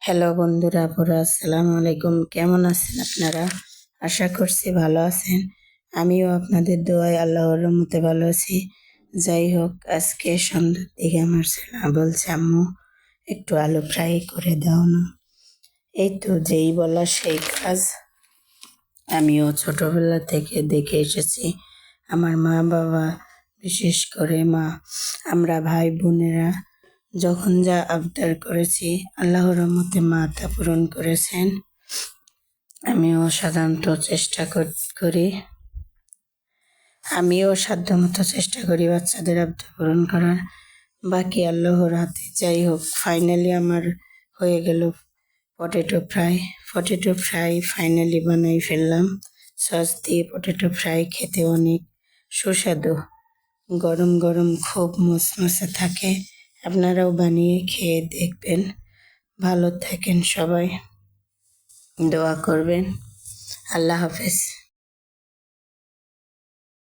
Hello বন্ধুরা, আসসালামু আলাইকুম। কেমন আছেন আপনারা? আশা করছি ভালো আছেন। আমিও আপনাদের দোয়ায় আল্লাহর রহমতে ভালো আছি। যাই হোক, আজকে সন্ধ্যার দিকে আমার ছেলে বলছে, আম্মু একটু আলু ফ্রাই করে দাও না। এই তো যেই বলা সেই কাজ। আমিও ছোটবেলা থেকে দেখে এসেছি আমার মা বাবা, বিশেষ করে মা, আমরা ভাই বোনেরা যখন যা আবদার করেছি আল্লাহর রহমতে মা তা পূরণ করেছেন। আমিও সাধারণত চেষ্টা করি আমিও সাধ্যমতো চেষ্টা করি বাচ্চাদের আবদার পূরণ করার। বাকি আল্লাহর হাতে। যাই হোক, ফাইনালি আমার হয়ে গেল পটেটো ফ্রাই ফাইনালি বানাই ফেললাম। সস দিয়ে পটেটো ফ্রাই খেতে অনেক সুস্বাদু, গরম গরম খুব মুচমুচে থাকে। আপনারাও বানিয়ে খেয়ে দেখবেন। ভালো থাকেন সবাই, দোয়া করবেন। আল্লাহ হাফেজ।